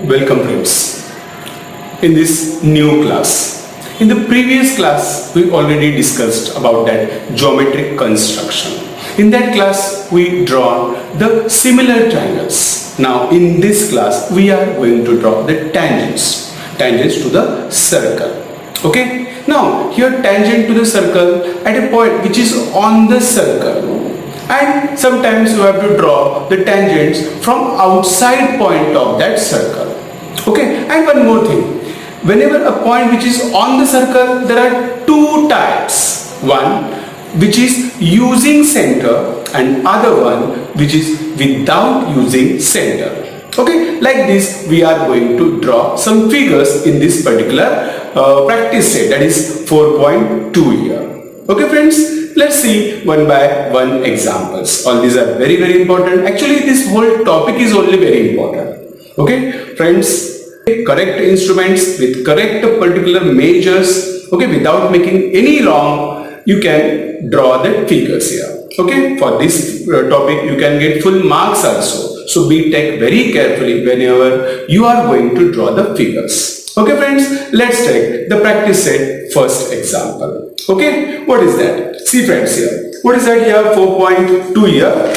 Welcome friends in this new class. In the previous class we already discussed about that geometric construction. In that class we drawn the similar triangles. Now in this class we are going to draw the tangents to the circle. Okay, now here tangent to the circle at a point which is on the circle, and sometimes you have to draw the tangents from outside point of that circle. Okay, and one more thing, whenever a point which is on the circle, there are two types. One which is using center and other one which is without using center. Okay, like this we are going to draw some figures in this particular practice set, that is 4.2 here. Okay friends, let's see one by one examples. All these are very important. Actually this whole topic is only very important. Okay friends, correct instruments with correct particular measures, okay, without making any wrong, you can draw the figures here. Okay, for this topic you can get full marks also. So take very carefully whenever you are going to draw the figures. Okay friends, let's take the practice set first example. Okay, what is that? See friends here. What is that here? 4.2 here.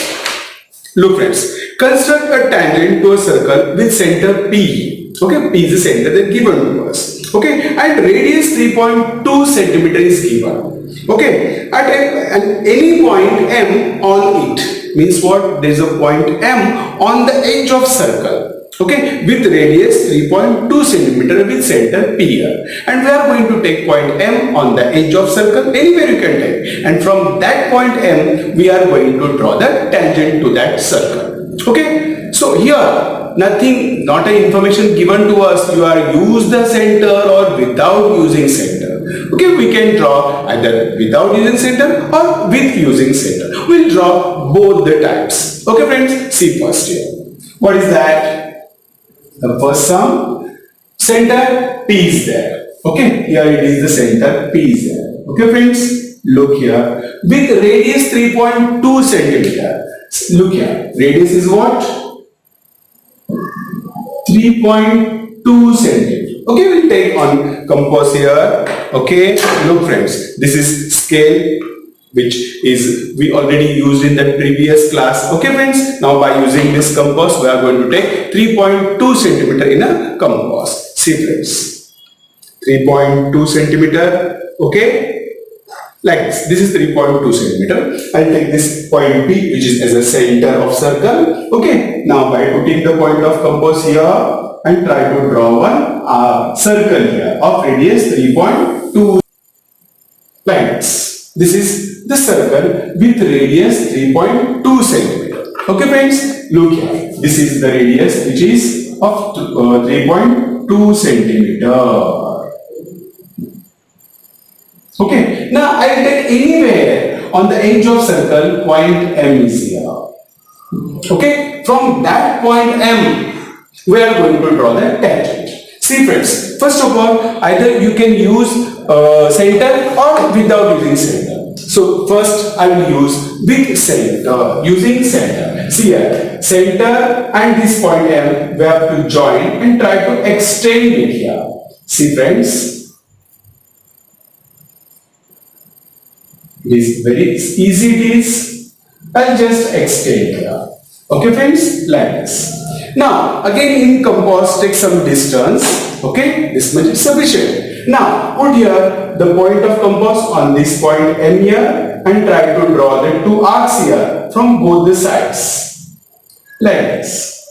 Look friends, construct a tangent to a circle with center P. Okay, P is the center that given to us. Okay, and radius 3.2 centimeter is given. Okay, at any point M on it, means what? There is a point M on the edge of circle. Okay, with radius 3.2 centimeter with center P here, and we are going to take point M on the edge of circle, anywhere you can take, and from that point M we are going to draw the tangent to that circle. Okay, so here nothing, not an information given to us, you are use the center or without using center. Okay, we can draw either without using center or with using center. We'll draw both the types. Okay friends, see first here. What is that? The first sum, center P is there. Okay, here it is the center P is there. Okay friends, look here, with radius 3.2 centimeter. Look here, radius is what? 3.2 centimeter. Okay, we'll take on compass here. Okay, look friends, this is scale which is we already used in the previous class. Okay friends, now by using this compass we are going to take 3.2 centimeter in a compass. See friends, 3.2 centimeter. Okay, like this is 3.2 centimeter. I'll take this point P which is as a center of circle. Okay, now by putting the point of compass here and try to draw one circle here of radius 3.2 lines. This is the circle with radius 3.2 centimeter. Okay friends, look here. This is the radius which is of 3.2 centimeter. Okay, now I will take anywhere on the edge of circle point M is here. Okay, from that point M we are going to draw the tangent. See friends, first of all, either you can use center or without using center. So first I will use with center, using center. See here, center and this point M we have to join and try to extend it here. See friends, it is very easy. It is, I'll just extend here. Okay friends, like this. Now again in compass take some distance. Okay, this much is sufficient. Now put here the point of compass on this point M here and try to draw the two arcs here from both the sides, like this.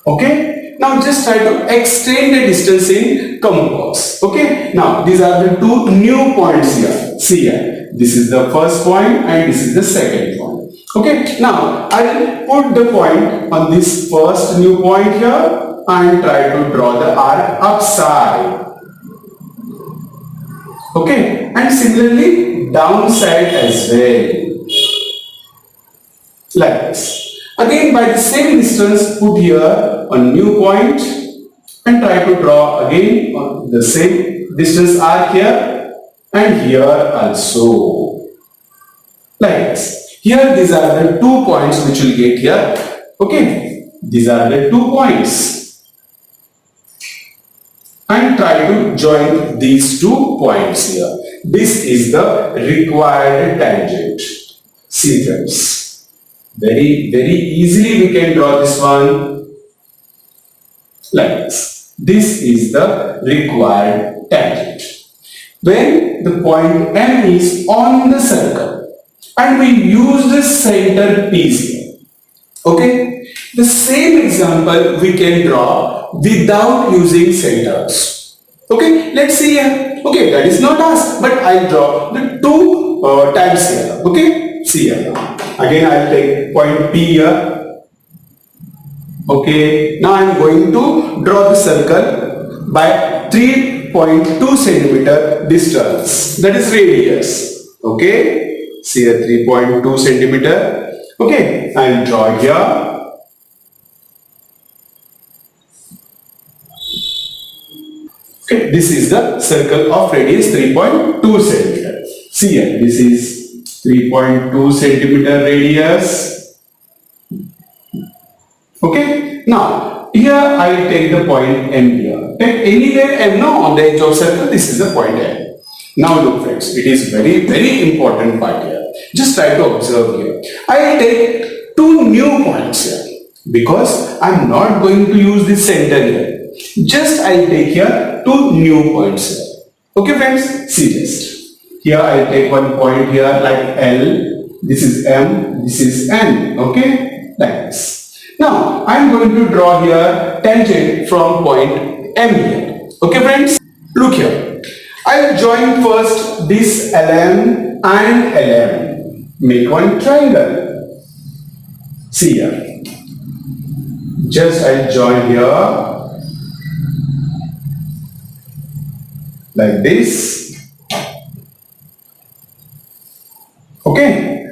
Okay, now just try to extend the distance in compass. Okay, now these are the two new points here. See here, this is the first point and this is the second point. Okay, now I will put the point on this first new point here and try to draw the arc upside. Okay, and similarly downside as well, like this. Again by the same distance put here a new point and try to draw again on the same distance arc here and here also, like this. Here these are the 2 points which will get here. Okay, These are the 2 points. And try to join these 2 points here. This is the required tangent. See friends, very easily we can draw this one like this. This is the required tangent. When the point M is on the circle and we use the center piece here. Okay, the same example we can draw without using centers. Okay, let's see here. Okay, that is not asked, but I'll draw the 2 times here. Okay, see here. Again, I'll take point P here. Okay, now I'm going to draw the circle by 3.2 centimeter distance. That is radius. Okay, see here 3.2 centimeter. Okay, I'll draw here. Okay, this is the circle of radius 3.2 centimeter. See here, this is 3.2 centimeter radius. Okay, now here I will take the point M here. Take anywhere M now on the edge of circle. This is the point M. Now look friends, it is very important part here. Just try to observe here. I will take 2 new points here because I am not going to use this center here. Just I will take here 2 new points here. Okay friends, see just. Here I will take one point here like L. This is M. This is N. Okay, like this. Now I am going to draw here tangent from point M here. Okay friends, look here. I will join first this LM and LM. Make one triangle. See here. Just I'll join here like this. Okay.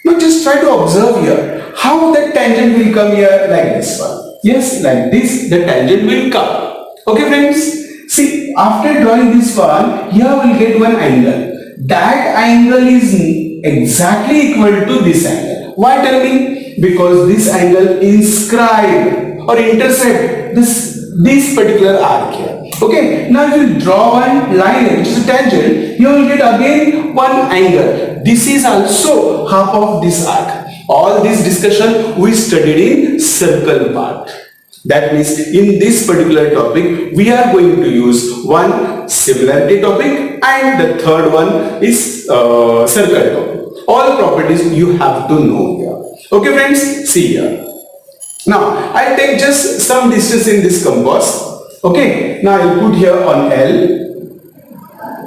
Now just try to observe here how the tangent will come here like this one. Yes, like this the tangent will come. Okay friends. See, after drawing this one, here we will get one angle. That angle is exactly equal to this angle. Why tell me? Because this angle inscribe or intercept this particular arc here. Okay, now if you draw one line which is a tangent, you will get again one angle. This is also half of this arc. All this discussion we studied in circle part. That means in this particular topic we are going to use one similarity topic and the third one is circle topic. All properties you have to know here. Okay friends, see here. Now I'll take just some distance in this compass. Okay, now I'll put here on L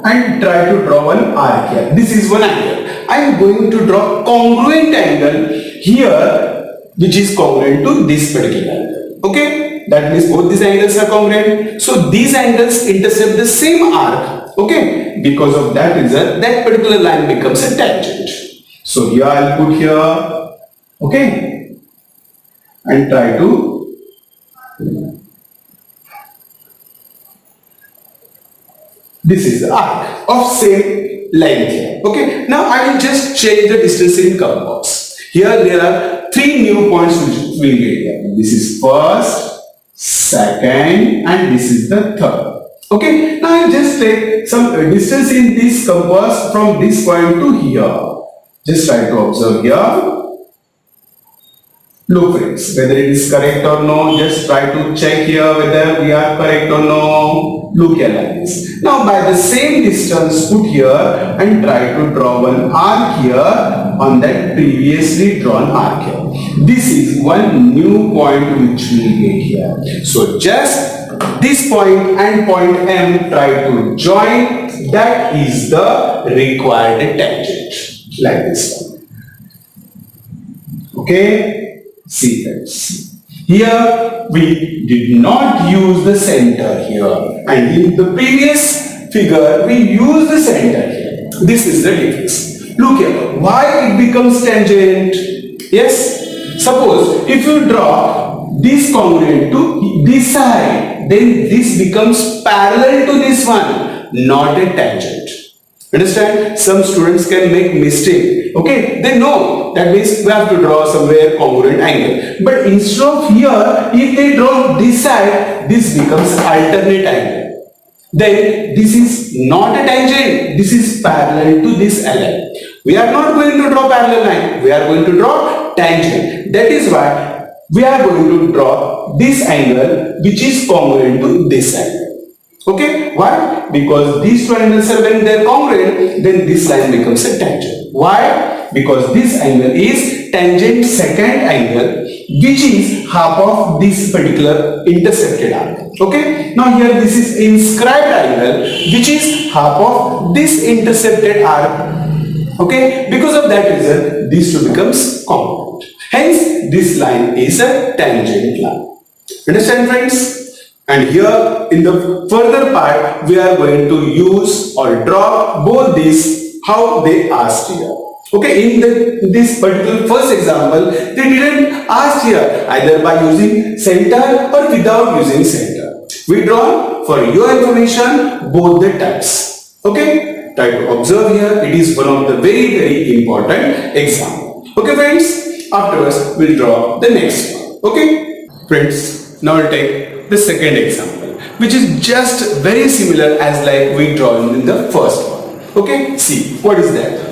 and try to draw one arc here. This is one angle. I am going to draw congruent angle here which is congruent to this particular angle. Okay, that means both these angles are congruent. So these angles intercept the same arc. Okay, because of that reason, that particular line becomes a tangent. So here I'll put here. Okay, and try to this is the arc of same length here. Okay, now I will just change the distance in compass. Here there are 3 new points which we will get here. This is first, second, and this is the third. Okay, now I will just take some distance in this compass from this point to here. Just try to observe here. Look friends, whether it is correct or no, just try to check here whether we are correct or no. Look here like this. Now by the same distance put here and try to draw one arc here on that previously drawn arc here. This is one new point which we will get here. So just this point and point M try to join. That is the required tangent like this one. Okay. See friends, here we did not use the center here and in the previous figure we used the center here. This is the difference. Look here, why it becomes tangent? Yes, suppose if you draw this congruent to this side, then this becomes parallel to this one, not a tangent. Understand? Some students can make mistake. Okay, they know that means we have to draw somewhere congruent angle. But instead of here, if they draw this side, this becomes alternate angle. Then this is not a tangent. This is parallel to this line. We are not going to draw parallel line. We are going to draw tangent. That is why we are going to draw this angle which is congruent to this angle. Okay, why? Because these two angles are when they are congruent, then this line becomes a tangent. Why? Because this angle is tangent second angle which is half of this particular intercepted angle. Okay, now here this is inscribed angle which is half of this intercepted arc. Okay, because of that reason these two becomes congruent. Hence this line is a tangent line. Understand, friends? And here in the further part we are going to use or draw both these how they asked here. Okay, in this particular first example they didn't ask here either by using center or without using center. We draw for your information both the types. Okay, try to observe here, it is one of the very important example. Okay friends, afterwards we'll draw the next one. Okay friends, now I'll take the second example which is just very similar as like we drawn in the first one. Okay, see what is that.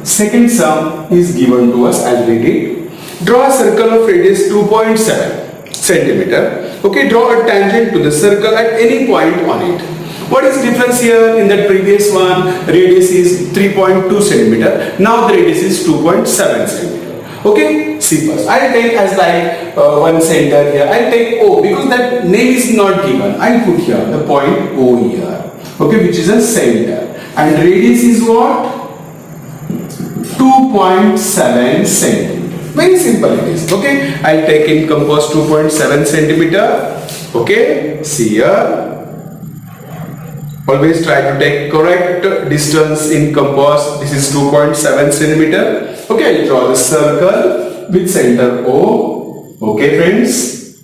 Second sum is given to us as we did. Draw a circle of radius 2.7 centimeter. Okay, draw a tangent to the circle at any point on it. What is the difference here? In that previous one radius is 3.2 centimeter. Now the radius is 2.7 centimeter. Okay, see first I'll take as like one center here. I'll take O because that name is not given. I'll put here the point O here. Okay, which is a center. And radius is what? 2.7 centimeter. Very simple it is. Okay, I'll take in compass 2.7 centimeter. Okay, see here. Always try to take correct distance in compass. This is 2.7 centimeter. Okay, I'll draw the circle with center O. Okay friends,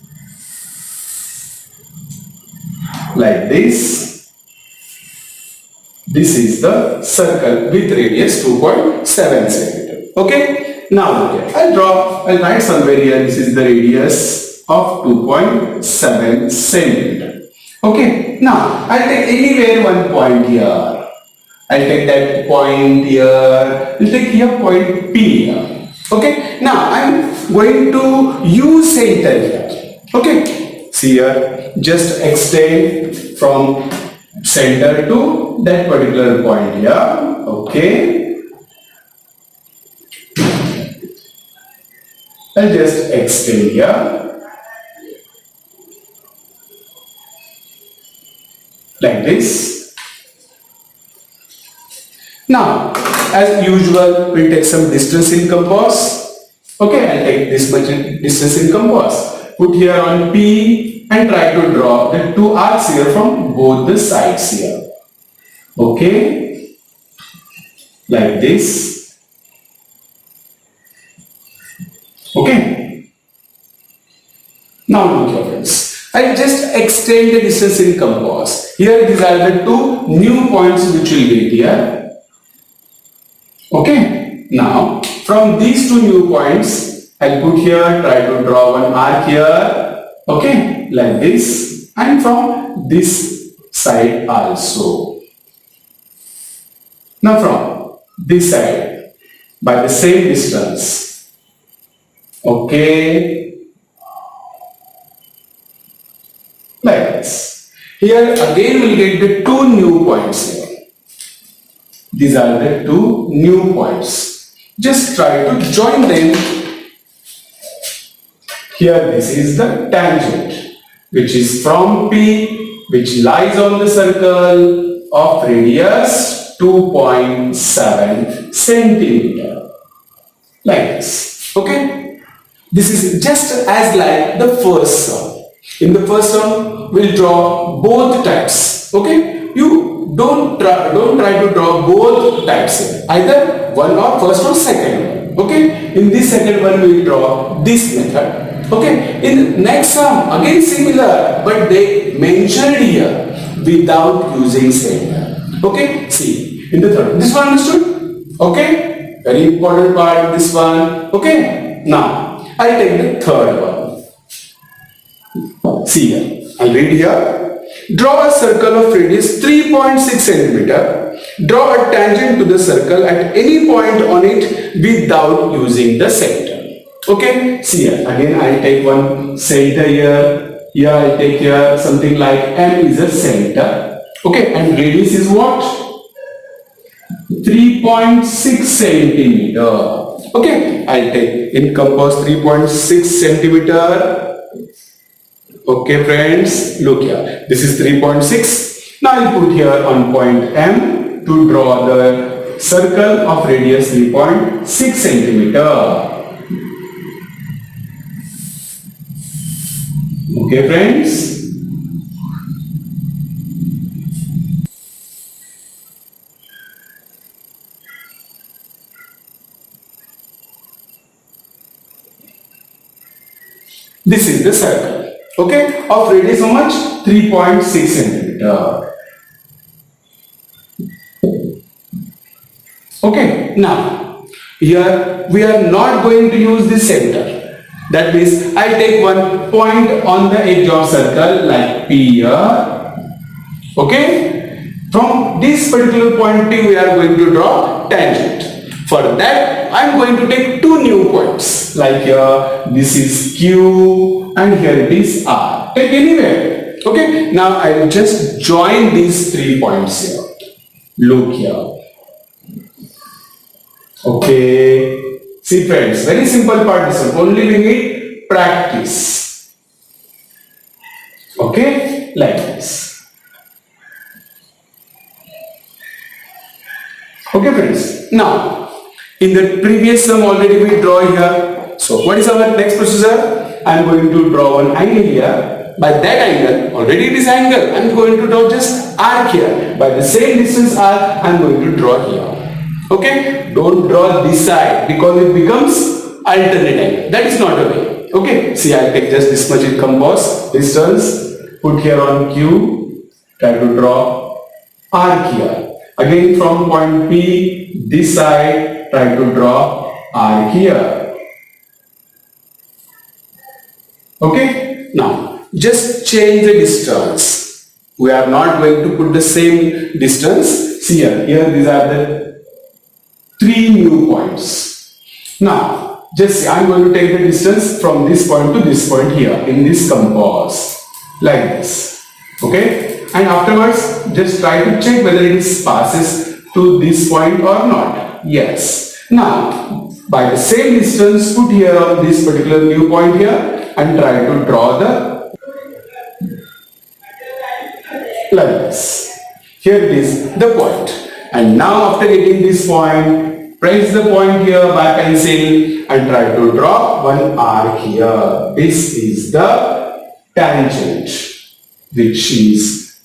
like this. This is the circle with radius 2.7 centimeter. Okay, now look here. I'll write somewhere here. This is the radius of 2.7 centimeter. Okay, now I'll take anywhere one point here. I'll take that point here. I'll take here point P here. Okay, now I'm going to use center here. Okay, see here, just extend from center to that particular point here. Okay, I'll just extend here like this. Now, as usual, we'll take some distance in compass. Okay, I'll take this much distance in compass. Put here on P and try to draw the two arcs here from both the sides here. Okay, like this. Okay. Now look here friends. I'll just extend the distance in compass. Here these are the two new points which will get here. Okay, now from these two new points, I'll put here, try to draw one arc here, okay, like this, and from this side also. Now from this side, by the same distance, okay, like this. Here again we'll get the two new points here. These are the two new points. Just try to join them. Here this is the tangent which is from P, which lies on the circle of radius 2.7 centimeter. Like this. Okay. This is just as like the first sum. In the first sum we'll draw both types. Okay. You don't try to draw both types here. Either one or first or second one. Okay. In this second one we will draw this method. Okay. In next sum again similar, but they mentioned here without using center. Okay. See, in the third. This one understood? Okay? Very important part, this one. Okay? Now, I'll take the third one. See here. I'll read here. Draw a circle of radius 3.6 centimeter. Draw a tangent to the circle at any point on it without using the center. Okay? See here. Again, I'll take one center here. Here I'll take here something like M is a center. Okay? And radius is what? 3.6 centimeter. Okay? I'll take in compass 3.6 centimeter. Okay friends, look here. This is 3.6. Now I'll put here on point M to draw the circle of radius 3.6 centimeter. Okay friends. This is the circle. Okay, of radius how much? 3.6 centimeter. Okay, now here we are not going to use this center. That means I take one point on the edge of circle like P here. Okay, from this particular point P we are going to draw tangent. For that I am going to take two new points like here this is Q and here it is R. Take anywhere. Okay, now I will just join these 3 points here. Look here. Okay, see friends, very simple part this one, only we need practice. Okay, like this. Okay friends, now in the previous sum already we draw here. So what is our next procedure? I am going to draw one angle here. By that angle, already it is angle, I am going to draw just arc here. By the same distance arc, I am going to draw here. Okay, don't draw this side because it becomes alternate angle. That is not a way. Okay, see I take just this much in compass distance, put here on Q, try to draw arc here. Again from point P, this side, try to draw arc here. Okay, now just change the distance. We are not going to put the same distance. See here, these are the 3 new points. Now, just see, I am going to take the distance from this point to this point here in this compass, like this. Okay, and afterwards, just try to check whether it passes to this point or not. Yes. Now, by the same distance, put here on this particular new point here and try to draw the like this. Here it is the point. And now after getting this point, press the point here by pencil and try to draw one arc here. This is the tangent which is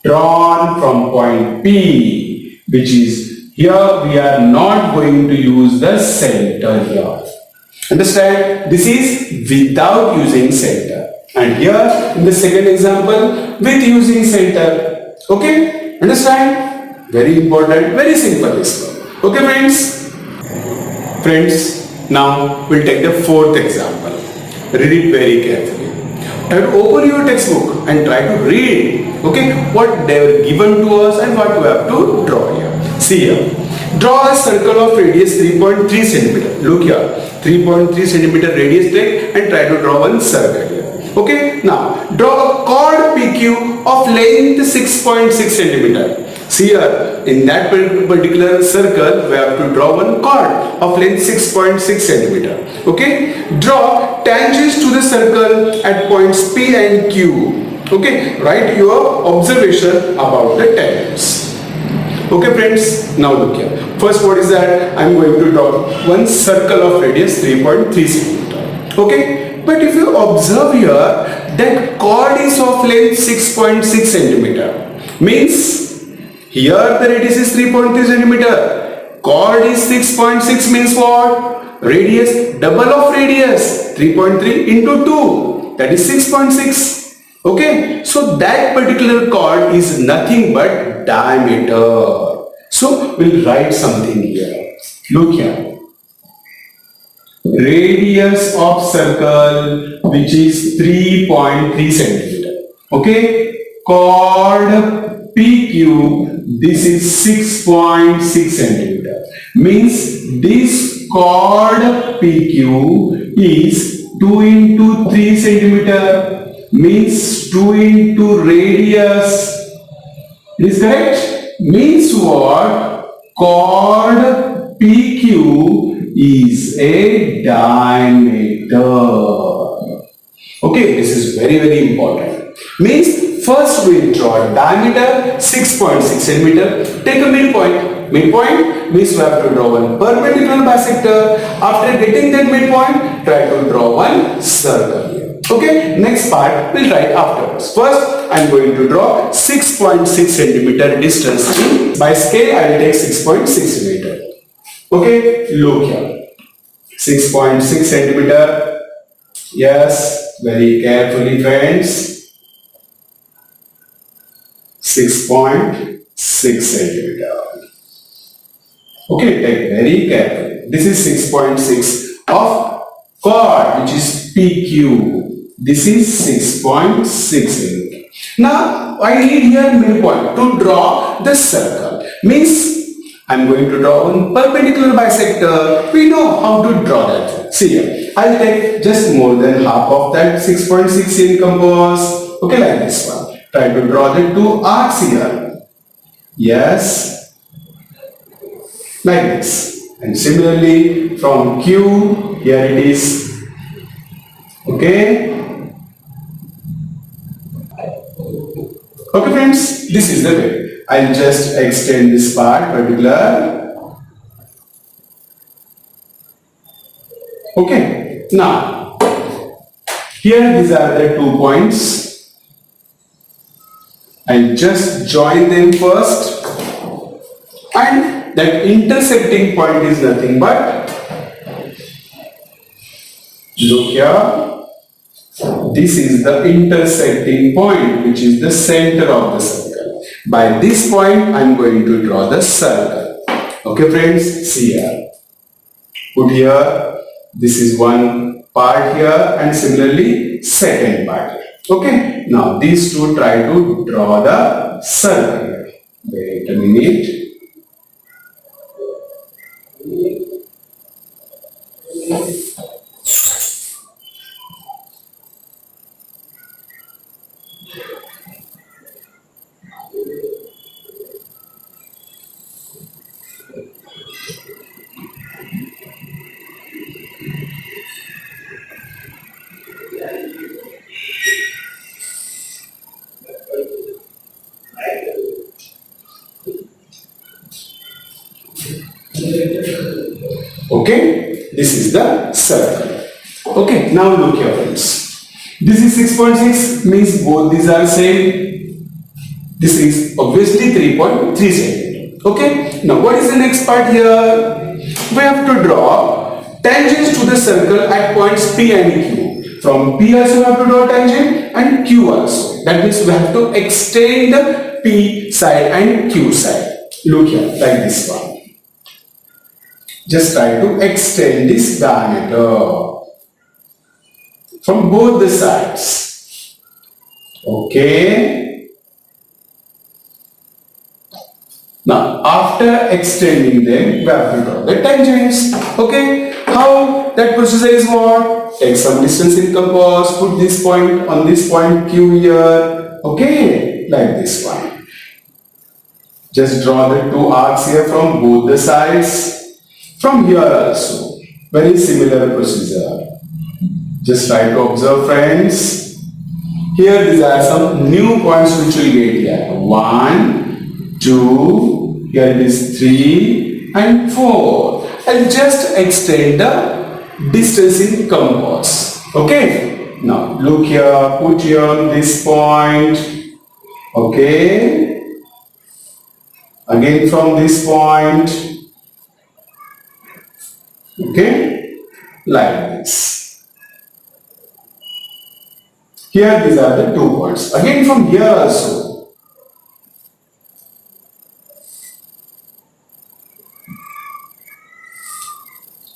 drawn from point P, which is here we are not going to use the center here. Understand? This is without using center. And here in the second example with using center. Okay? Understand? Very important, very simple this one. Okay friends? Friends, now we'll take the fourth example. Read it very carefully. And open your textbook and try to read, okay, what they were given to us and what we have to draw here. See here. Draw a circle of radius 3.3 centimeter. Look here. 3.3 centimeter radius take and try to draw one circle here. Okay. Now, draw a chord PQ of length 6.6 centimeter. See here, in that particular circle, we have to draw one chord of length 6.6 centimeter. Okay. Draw tangents to the circle at points P and Q. Okay. Write your observation about the tangents. Okay friends, now look here. First what is that? I am going to draw one circle of radius 3.3 centimeter. Okay. But if you observe here, that chord is of length 6.6 centimeter. Means here the radius is 3.3 centimeter. Chord is 6.6 means what? Radius, double of radius. 3.3 into 2. That is 6.6. Okay. So that particular chord is nothing but diameter. So we'll write something here. Look here. Radius of circle which is 3.3 centimeter. Okay. Chord PQ, this is 6.6 centimeter. Means this chord PQ is 2 into 3 centimeter. Means 2 into radius. Is correct? Means what? Chord PQ is a diameter. Okay, this is very important. Means first we draw diameter 6.6 centimeter. Take a midpoint. Midpoint means we have to draw one perpendicular bisector. After getting that midpoint, try to draw one circle here. Okay, next part we'll write afterwards. First, I am going to draw 6.6 centimeter distance. By scale, I will take 6.6 centimeter. Okay, look here. 6.6 centimeter. Yes, very carefully, friends. 6.6 centimeter. Okay, take very carefully. This is 6.6 of chord, which is PQ. This is 6.6 centimeter. Now, I need here midpoint to draw the circle. Means, I am going to draw one perpendicular bisector. We know how to draw that. See here. I'll take just more than half of that 6.6 in compass. Okay, like this one. Try to draw the two arcs here. Yes. Like this. And similarly, from Q, here it is. Okay. Okay, friends, this is the way. I'll just extend this part particular. Okay, now here these are the 2 points. I'll just join them first, and that intersecting point is nothing but, look here, this is the intersecting point which is the center of the circle. By this point I am going to draw the circle. Okay, friends, see here. Put here, this is one part here, and similarly second part here. Okay, now these two try to draw the circle here. Wait a minute. Okay, this is the circle. Okay, now look here, friends. This is 6.6, means both these are same. This is obviously 3.3 centimeter. Okay, now what is the next part here? We have to draw tangents to the circle at points P and Q. From P also we have to draw tangent, and Q also. That means we have to extend the P side and Q side. Look here, like this one. Just try to extend this diameter from both the sides. Okay. Now, after extending them, we have to draw the tangents. Okay. How that procedure is what? Take some distance in compass, put this point on this point Q here. Okay. Like this one. Just draw the two arcs here from both the sides. From here also, very similar procedure. Just try to observe, friends. Here these are some new points which we get here. 1, 2, here it is 3 and 4. And just extend the distance in compass. Okay. Now look here, put here on this point. Okay. Again from this point. Okay, like this. Here these are the 2 points. Again from here also.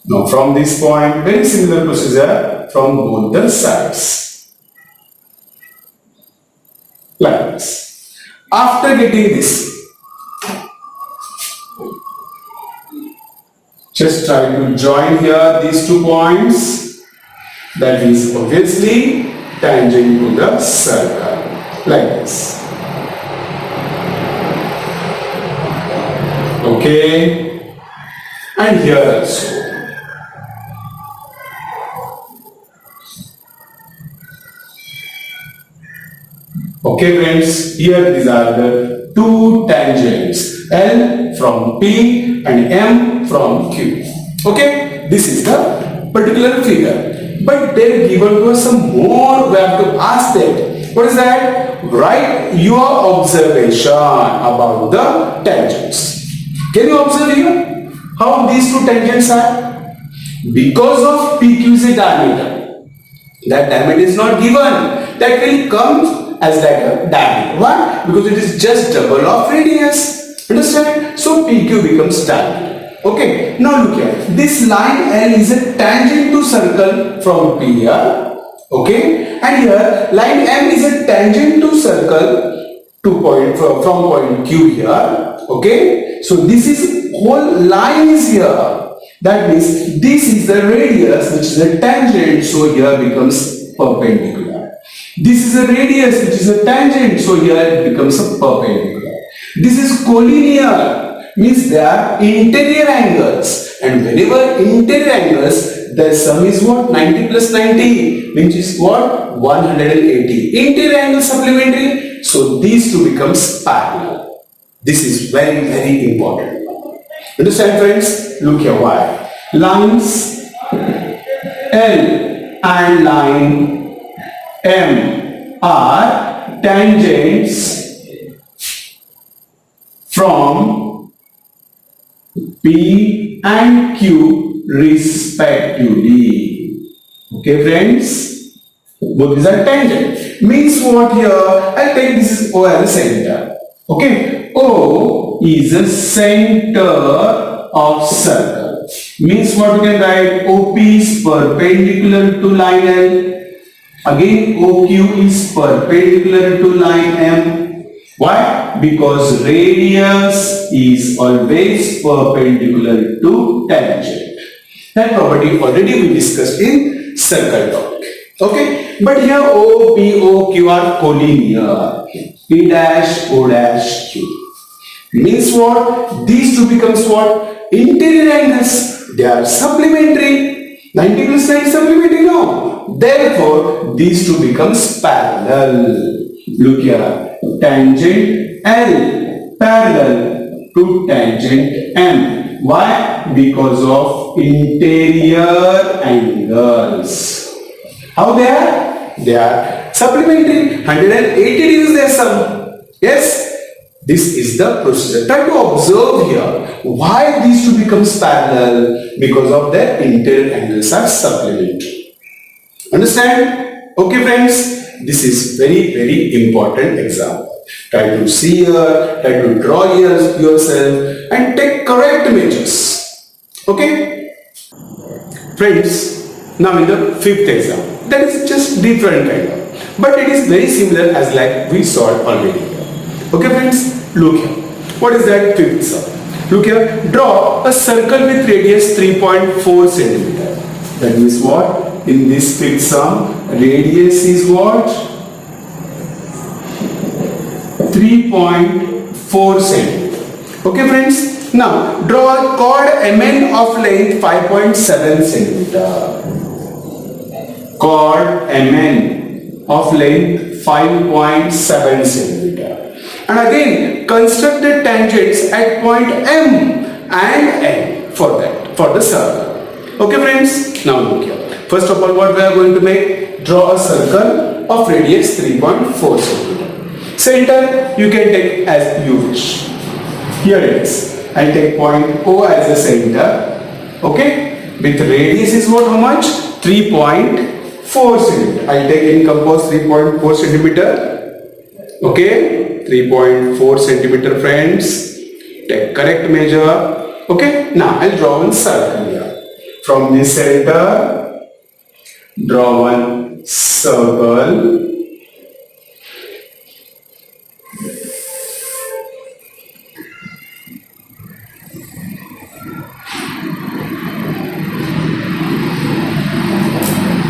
Now from this point, very similar procedure from both the sides. Like this. After getting this, just try to join here these 2 points. That is obviously tangent to the circle. Like this. Okay. And here also. Okay friends, here these are the 2 tangents, L from P and M from Q. Okay, this is the particular figure. But they are given to us some more, we have to ask that. What is that? Write your observation about the tangents. Can you observe here how these 2 tangents are? Because of PQ is a diameter. That diameter is not given. That will come as like a diameter. Why? Because it is just double of radius. Understand? So PQ becomes diameter. Okay. Now look here. This line L is a tangent to circle from P here. Okay. And here line M is a tangent to circle from point Q here. Okay. So this is whole line is here. That means this is the radius which is a tangent. So here becomes perpendicular. This is a radius which is a tangent, so here it becomes a perpendicular. This is collinear, means they are interior angles, and whenever interior angles, the sum is what? 90 plus 90, which is what? 180. Interior angle supplementary, so these 2 becomes parallel. This is very, very important. Understand friends? Look here why. Lines L and line M are tangents from P and Q respectively. Okay friends, both these are tangent. Means what here? I'll take this is O as a center. Okay, O is the center of circle. Means what we can write? OP is perpendicular to line L. Again, OQ is perpendicular to line M. Why? Because radius is always perpendicular to tangent. That property already we discussed in circle topic. Okay, but here O, P, O, Q are collinear. P dash, O dash, Q. Means what? These 2 becomes what? Interior angles. They are supplementary. 90 plus 90 supplementary? No. Therefore, these 2 becomes parallel. Look here. Tangent L parallel to tangent M. Why? Because of interior angles. How they are? They are supplementary. 180 degrees their sum. Yes. This is the procedure. Try to observe here why these 2 becomes parallel, because of their interior angles are supplementary. Understand? Okay friends, this is very, very important example. Try to see here, try to draw yourself and take correct measures. Okay? Friends, now in the 5th example, that is just different kind of, but it is very similar as like we saw already. Okay friends, look here. What is that 5th sum? Look here. Draw a circle with radius 3.4 centimeter. That means what? In this 5th sum, radius is what? 3.4 centimeter. Okay friends. Now draw a chord MN of length 5.7 centimeter. Chord MN of length 5.7 centimeter. And again, construct the tangents at point M and N for the circle. Okay friends, now look here. First of all, what we are going to make? Draw a circle of radius 3.4 centimeter. Center you can take as you wish. Here it is. I take point O as the center. Okay, with radius is what? How much? 3.4 centimeter. I take encompass 3.4 centimeter. Okay. 3.4 centimeter friends. Take correct measure. Okay. Now I'll draw one circle here. from the center, draw one circle.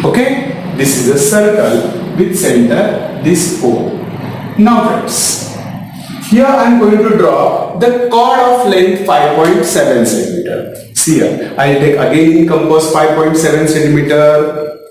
Okay, this is a circle with center this O. Now friends, here I am going to draw the chord of length 5.7 cm. See here, I will take again compass 5.7 cm.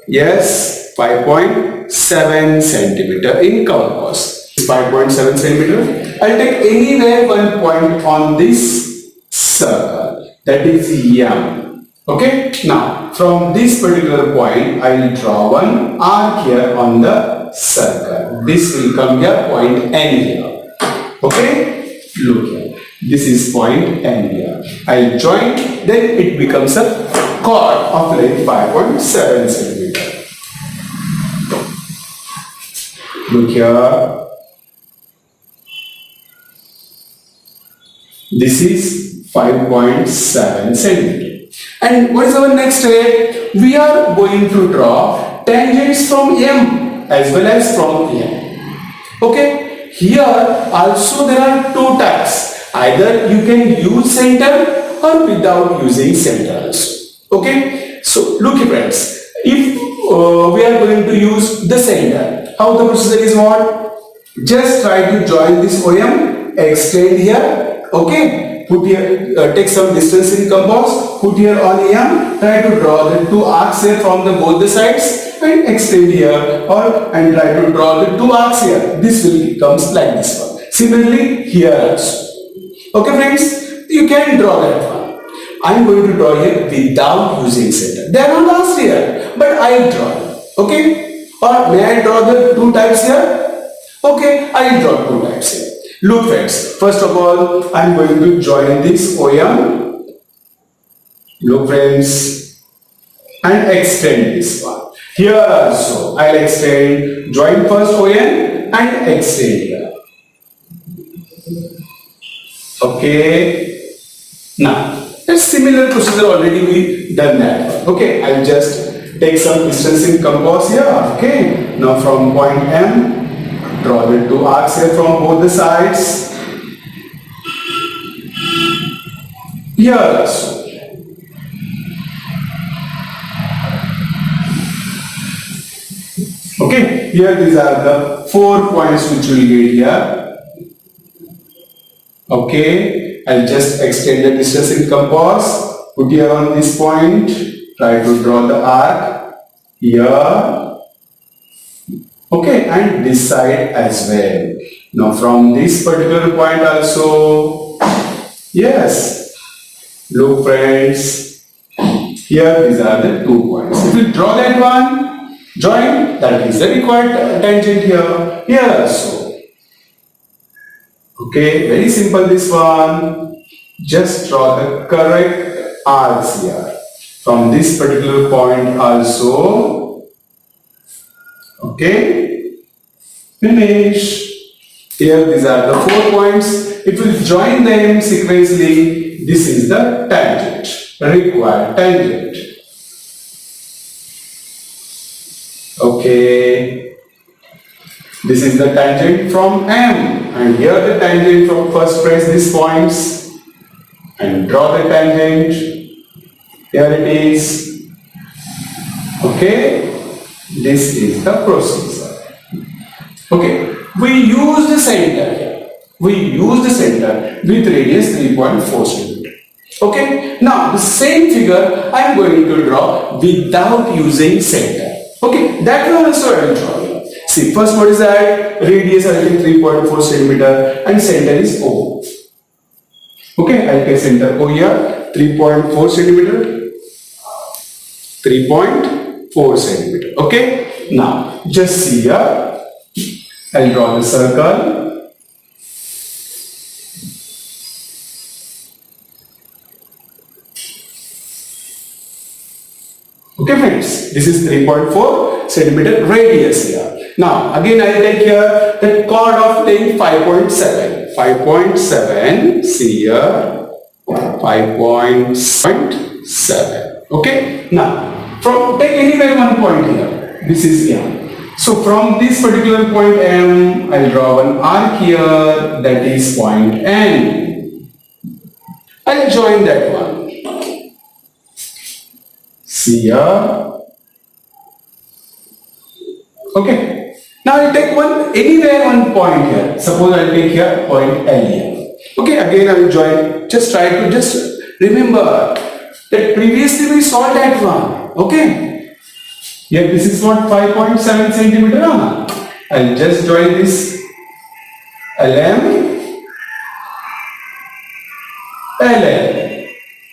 Yes, 5.7 cm in compass. 5.7 cm. I will take anywhere one point on this circle, that is M. Okay, now from this particular point I will draw one arc here on the circle. This will come here, point N here. Okay, look here, this is point N here. I will join, then it becomes a chord of length 5.7 cm. Look here, this is 5.7 cm. And what is our next step? We are going to draw tangents from M as well as from M. Okay, here also there are two types. Either you can use center or without using center also. Okay, so look here friends, if we are going to use the center, how the procedure is what? Just try to join this OM, extend here. Okay, put here, take some distance in compass, put here on M, try to draw the two arcs here from the both the sides and extend here, and try to draw the two arcs here. This will becomes like this one. Similarly here also. Okay friends, you can draw that one. I am going to draw here without using center. They are not asked here, but I will draw. Okay, or may I draw the two types here? Okay, I will draw two types here. Look friends, first of all, I am going to join this OM. Look friends, and extend this one. Here also, I will extend, join first OM and extend here. Okay, now, a similar procedure already we done that one. Okay, I will just take some distance in compass here. Okay, now from point M, draw the two arcs here from both the sides. Here also. Okay, here these are the 4 points which we will get here. Okay, I'll just extend the distance in compass, put here on this point, try to draw the arc here. Okay, and this side as well. Now from this particular point also, yes, look friends, here these are the 2 points. If you draw that one, join, that is the required tangent here, here also. Okay, very simple this one. Just draw the correct arcs here. From this particular point also. Okay, finish. Here these are the 4 points. If we join them sequentially, this is the tangent, required tangent. Okay, this is the tangent from M, and here the tangent from first press these points and draw the tangent. Here it is. Okay, this is the procedure. Okay, we use the center here. We use the center with radius 3.4 cm. Okay, now the same figure I am going to draw without using center. Okay, that one also I will draw here. See, first what is that? Radius I will take 3.4 cm and center is O. Okay, I will take center O here, 3.4 cm. 3.4 cm. Okay, now just see here. I'll draw the circle. Okay friends, this is 3.4 centimeter radius here. Now again I will take here the chord of length 5.7. 5.7, see here, 5.7. Okay, now from take anywhere one point here. This is M. So from this particular point M, I'll draw one arc here, that is point N. I'll join that one. See here. Okay. Now I'll take anywhere one point here. Suppose I'll take here point L here. Okay, again I will join. Just try to remember that previously we saw that one. Okay. Here this is what 5.7 centimeter. I'll just join this LM.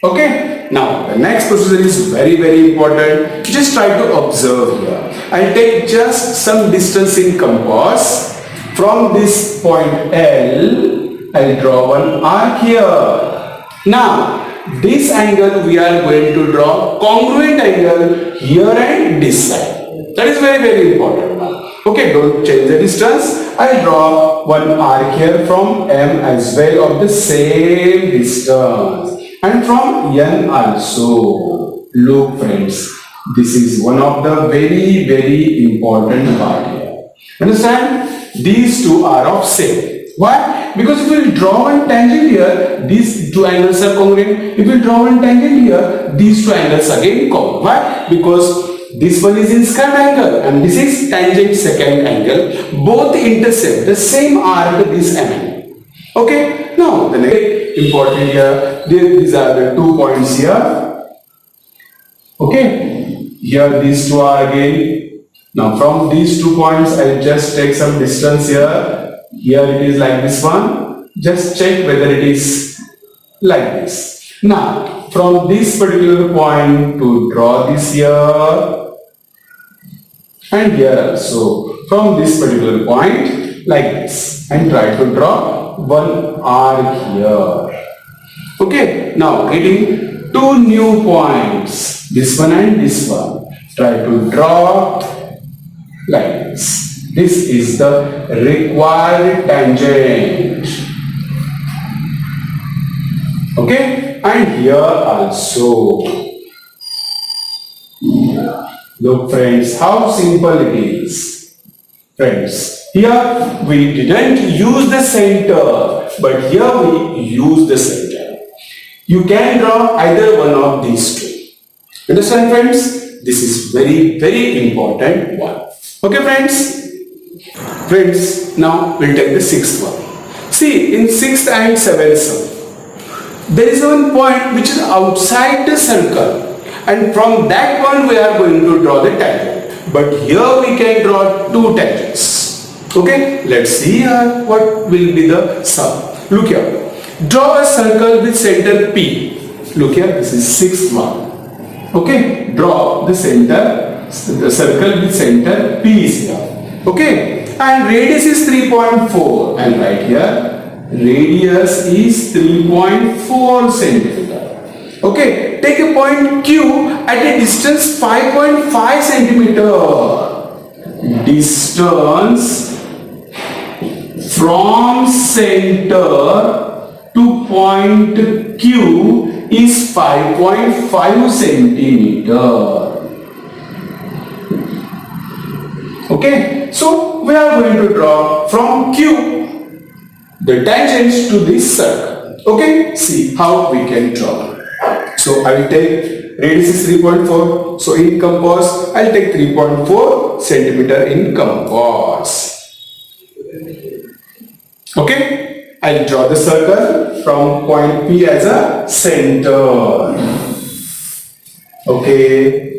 Okay. Now the next procedure is very important. Just try to observe here. I'll take just some distance in compass. From this point L, I'll draw one arc here. Now this angle we are going to draw congruent angle here and this side. That is very important. Okay, don't change the distance. I'll draw one arc here from M as well of the same distance. And from N also. Look friends, this is one of the very important part here. Understand? These two are of same. Why? Because if we will draw one tangent here, these two angles are congruent. If we draw one tangent here, these two angles again congruent. Why? Because this one is inscribed angle and this is tangent second angle. Both intercept the same arc, this MN. Okay. Now the next important here, these are the 2 points here. Okay. Here these two are again. Now from these 2 points, I'll just take some distance here. Here it is like this one. Just check whether it is like this. Now from this particular point to draw this here. And here also from this particular point like this and try to draw one arc here. Okay, now getting 2 new points, this one and this one. Try to draw like this. This is the required tangent. Okay, and here also. Look friends, how simple it is. Friends, here we didn't use the center, but here we use the center. You can draw either one of these two. Understand friends? This is very important one. Okay friends? Friends, now we'll take the 6th one. See, in 6th and 7th sum, there is one point which is outside the circle. And from that point we are going to draw the tangent. But here we can draw 2 tangents. Okay, let's see here what will be the sum. Look here. Draw a circle with center P. Look here, this is 6th one. Okay, draw the circle with center P is here. Okay, and radius is 3.4. And right here, radius is 3.4 centimeter. Okay, take a point Q at a distance 5.5 centimeter. Distance from center to point Q is 5.5 centimeter. Okay, so we are going to draw from Q the tangents to this circle. Okay, see how we can draw. So I will take radius is 3.4. So in compass, I will take 3.4 centimeter in compass. Okay, I will draw the circle from point P as a center. Okay,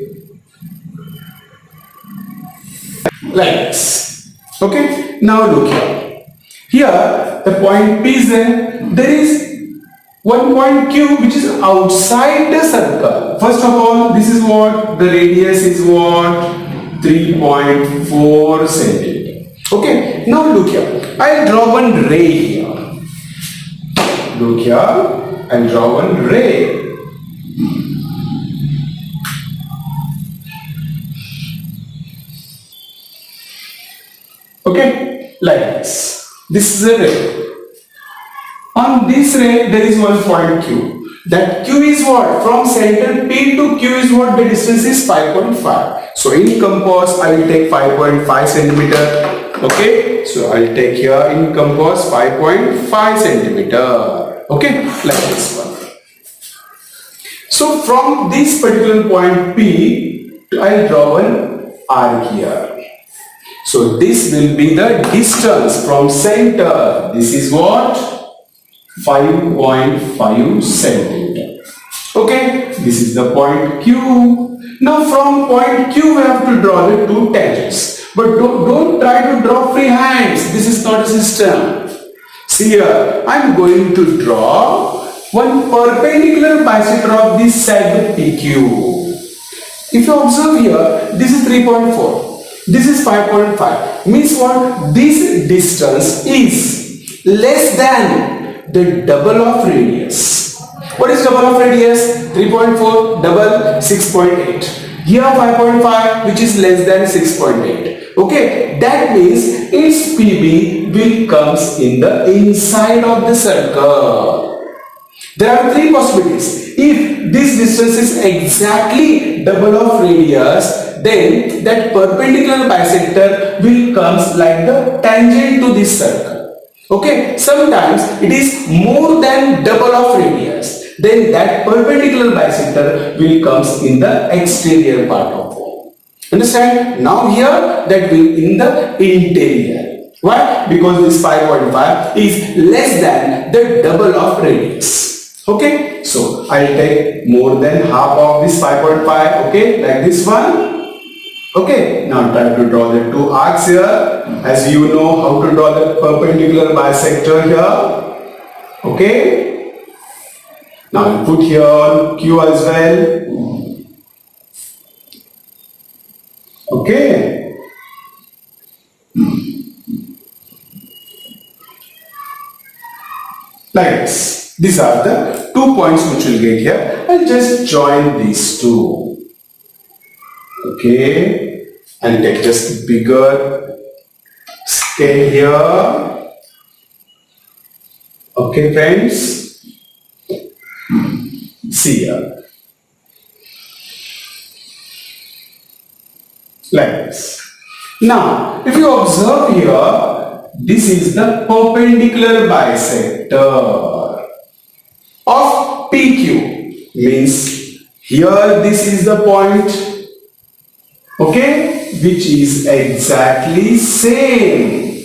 like this. Okay, now look here. Here the point P is there. There is one point Q which is outside the circle. First of all, this is what the radius is what 3.4 centimeter. Okay, now look here. I'll draw one ray here. Look here, I'll draw one ray. Okay, like this. This is a ray. On this ray, there is one point Q. That Q is what? From center P to Q is what? The distance is 5.5. So in compass, I will take 5.5 centimeter. Okay. So I will take here in compass 5.5 centimeter. Okay. Like this one. So from this particular point P, I will draw an arc here. So this will be the distance from center. This is what? 5.5 centimeter. Okay, this is the point Q. Now from point Q we have to draw the two tangents. But don't try to draw free hands. This is not a system. See here, I am going to draw one perpendicular bisector of this side PQ. If you observe here, this is 3.4. This is 5.5. Means what? This distance is less than the double of radius. What is double of radius? 3.4 double 6.8. Here 5.5 which is less than 6.8. Okay, that means its PB will comes in the inside of the circle. There are three possibilities. If this distance is exactly double of radius, then that perpendicular bisector will comes like the tangent to this circle. Okay, sometimes it is more than double of radius, then that perpendicular bisector will comes in the exterior part of form. Understand? Now here that will in the interior. Why? Because this 5.5 is less than the double of radius. Okay, so I will take more than half of this 5.5. Okay, like this one. Okay, now try to draw the two arcs here. As you know how to draw the perpendicular bisector here. Okay, now put here Q as well. Okay. Like this. These are the 2 points which we'll get here. I'll just join these two. Okay. And take just bigger scale here. Okay, friends. See here. Like this. Now, if you observe here, this is the perpendicular bisector of PQ. Means here this is the point, okay, which is exactly same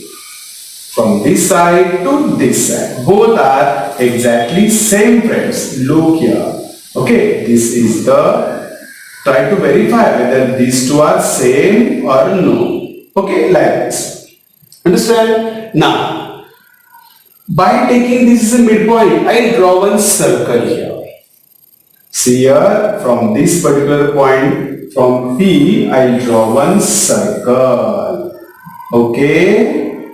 from this side to this side. Both are exactly same, friends. Look here. Okay, this is the, try to verify whether these two are same or no. Okay, like this. Understand? Now, by taking this as a midpoint, I draw one circle here. See here, from this particular point, from P, I draw one circle. Okay,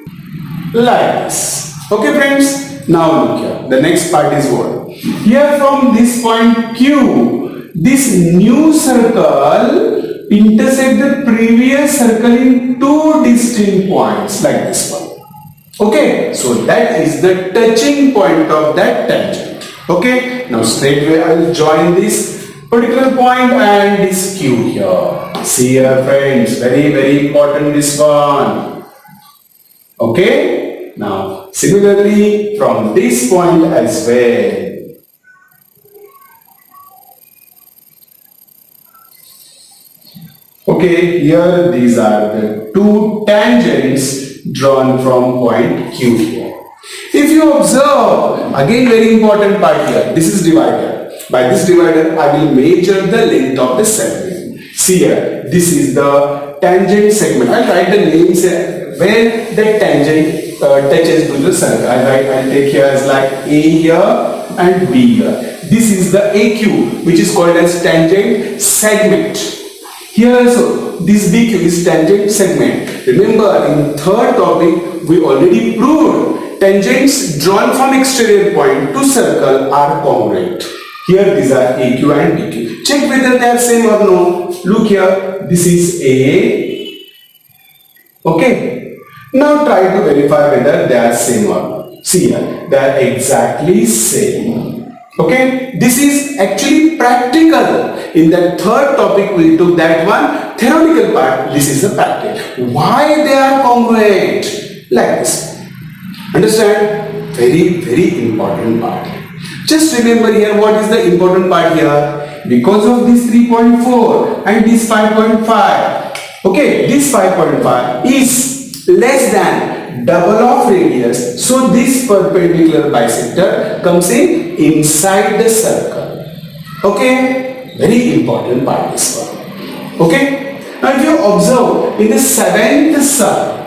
like this. Okay, friends. Now look here. The next part is what? Here from this point Q, this new circle intersect the previous circle in two distinct points, like this one. Okay, so that is the touching point of that tangent. Okay, now straight away I will join this particular point and this Q here. See here, friends, very important this one. Okay, now similarly from this point as well. Okay, here these are the two tangents drawn from point Q here. If you observe, again very important part here, this is divider. By this divider, I will measure the length of the segment. See here, this is the tangent segment. I will write the names here where the tangent touches to the circle. I'll take here as like A here and B here. This is the AQ, which is called as tangent segment. Here also, this BQ is tangent segment. Remember, in third topic, we already proved tangents drawn from exterior point to circle are congruent. Here these are AQ and BQ. Check whether they are same or no. Look here, this is A. Okay. Now try to verify whether they are same or not. See here, they are exactly same. Okay, this is actually practical. In that third topic we took that one theoretical part. This is the practical. Why they are congruent? Like this. Understand? Very important part. Just remember here what is the important part here. Because of this 3.4 and this 5.5. Okay, this 5.5 is less than double of radius. So this perpendicular bisector comes in inside the circle. Okay, very important part this one. Okay, now if you observe in the seventh sum,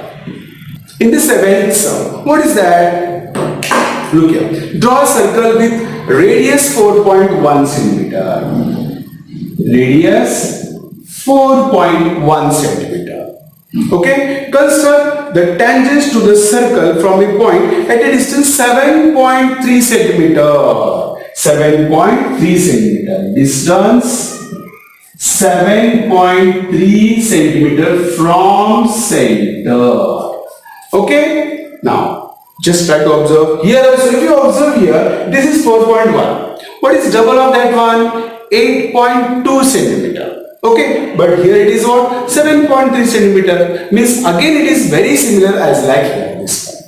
what is that? Look here. Draw a circle with radius 4.1 centimeter. Radius 4.1 centimeter. Okay. Construct the tangents to the circle from a point at a distance 7.3 centimeter. 7.3 centimeter. Distance 7.3 centimeter from center. Okay. Now just try to observe here also. If you observe here, this is 4.1. What is double of that one? 8.2 centimeter. Okay, but here it is what? 7.3 centimeter. Means again it is very similar as like here this one.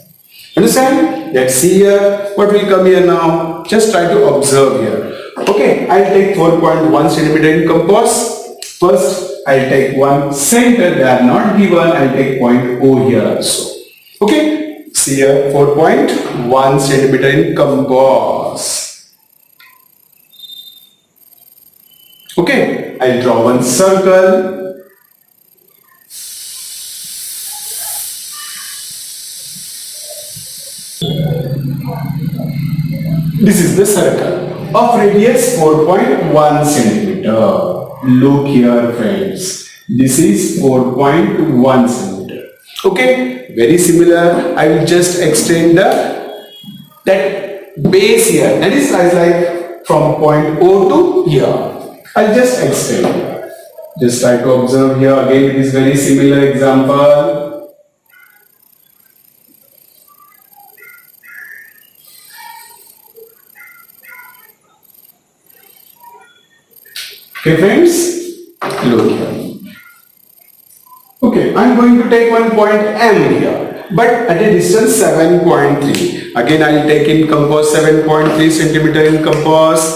Understand? Let's see here what will come here now. Just try to observe here. Okay, I'll take 4.1 centimeter in compass. First, I'll take one center. They are not given. I'll take point O here also. Okay, see here 4.1 centimeter in compass. Okay, I'll draw one circle. This is the circle of radius 4.1 centimeter. Look here friends, this is 4.1 centimeter. Okay, very similar. I will just extend that base here. That is like from point O to here. I'll just extend. Just try to observe here. Again, it is very similar example. Okay, friends, look here. Okay, I'm going to take one point M here, but at a distance 7.3. Again, I'll take in compass 7.3 centimeter in compass.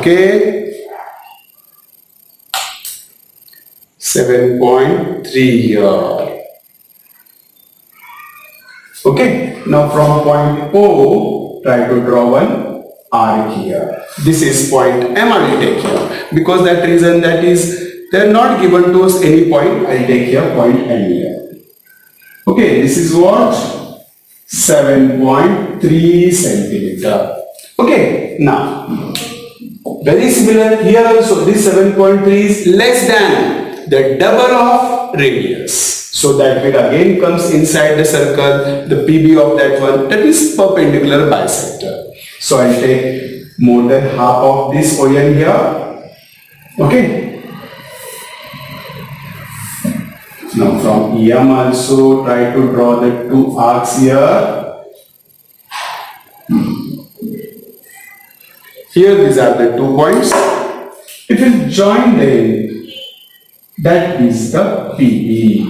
Okay. 7.3 here. Okay, now from point O, try to draw one arc here. This is point M I will take here. Because that reason that is, they are not given to us any point, I will take here point M here. Okay, this is what? 7.3 centimeter. Okay, now, very similar here also, this 7.3 is less than the double of radius. So that will again comes inside the circle, the PB of that one, that is perpendicular bisector. So I will take more than half of this ON here. Okay. Now from EM also try to draw the two arcs here. Here these are the 2 points. If you join them, that is the PB.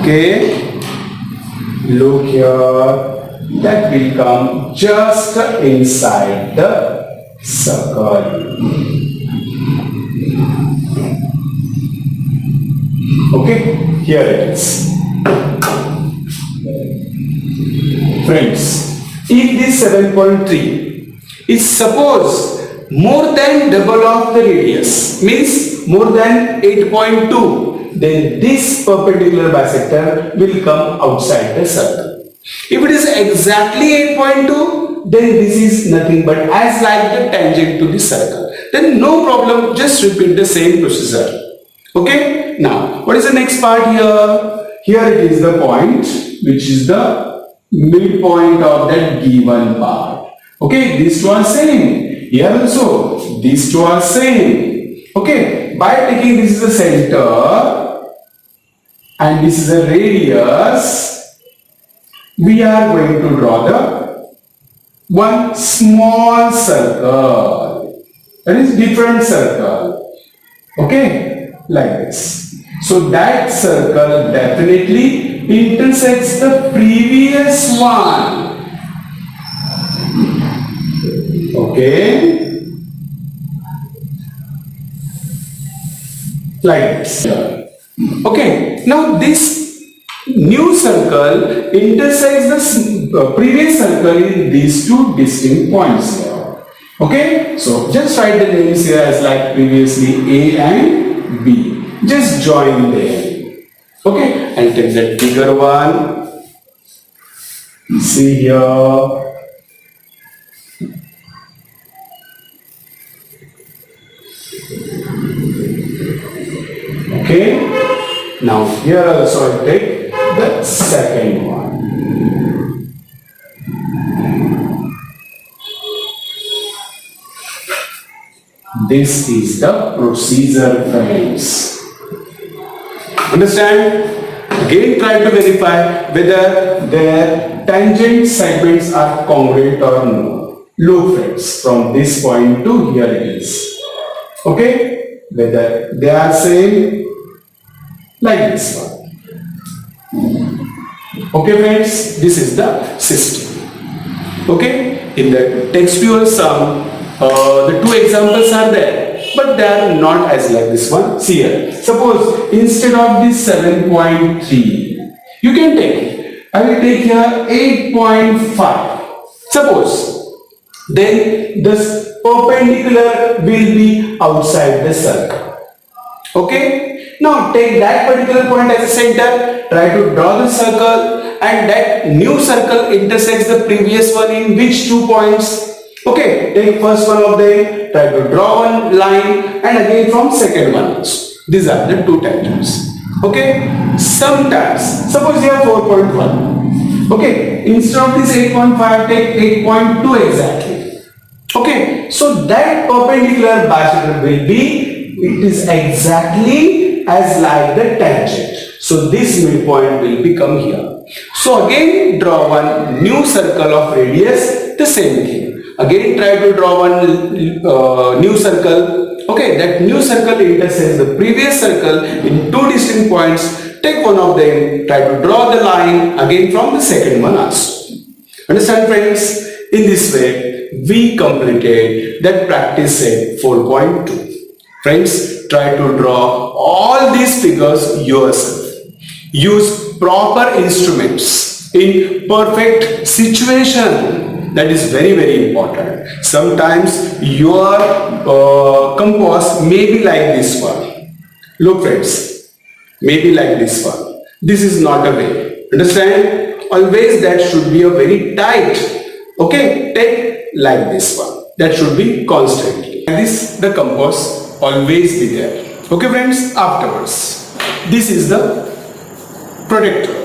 Okay, look here, that will come just inside the circle. Okay, here it is. Friends, if this 7.3 is suppose more than double of the radius, means more than 8.2, then this perpendicular bisector will come outside the circle. If it is exactly 8.2, then this is nothing but as like the tangent to the circle. Then no problem, just repeat the same procedure. Okay, now what is the next part here? Here it is the point which is the midpoint of that given part. Okay, these two are same. Here also, these two are same. Okay, by taking this is the center and this is a radius, we are going to draw the one small circle, that is different circle, okay, like this. So that circle definitely intersects the previous one, okay, like this. Okay, now this new circle intersects the previous circle in these two distinct points here. Okay, so just write the names here as like previously A and B. Just join them. Okay, and take that bigger one. See here. Okay, now here also I take the second one. This is the procedure, friends. Understand? Again try to verify whether their tangent segments are congruent or no. Look friends, from this point to here it is. Okay? Whether they are same like this one. Okay friends, this is the system. Okay? In the textual sum, the two examples are there, but they are not as like this one. See here. Suppose instead of this 7.3, you can take, I will take here 8.5. Suppose, then this perpendicular will be outside the circle. Okay? Now take that particular point as a center, try to draw the circle, and that new circle intersects the previous one in which 2 points? Okay, take first one of them, try to draw one line, and again from second one. These are the two tangents. Okay, sometimes, suppose you have 4.1. Okay, instead of this 8.5, take 8.2 exactly. Okay, so that perpendicular bisector will be, it is exactly as like the tangent. So this midpoint will become here. So again draw one new circle of radius, the same thing. Again try to draw one new circle. Okay, that new circle intersects the previous circle in two distinct points. Take one of them, try to draw the line again from the second one also. Understand friends? In this way, we completed that practice set 4.2. Friends, try to draw all these figures yourself. Use proper instruments in perfect situation. That is very, very important. Sometimes your compass may be like this one. Look friends, maybe like this one. This is not a way. Understand? Always that should be a very tight. Okay, take like this one. That should be constantly. Like this, the compass always be there. Okay friends, afterwards, this is the protector.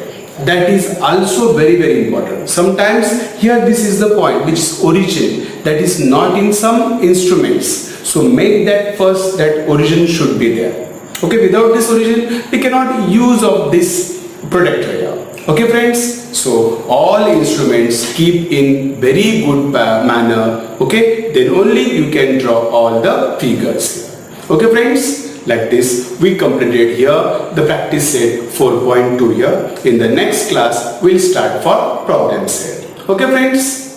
That is also very, very important. Sometimes here this is the point which is origin, that is not in some instruments. So make that first, that origin should be there. Okay, without this origin we cannot use of this protector here. Okay friends, so all instruments keep in very good manner. Okay, then only you can draw all the figures here. Okay friends, like this we completed here the practice set 4.2 here. In the next class we'll start for problem set. Okay friends.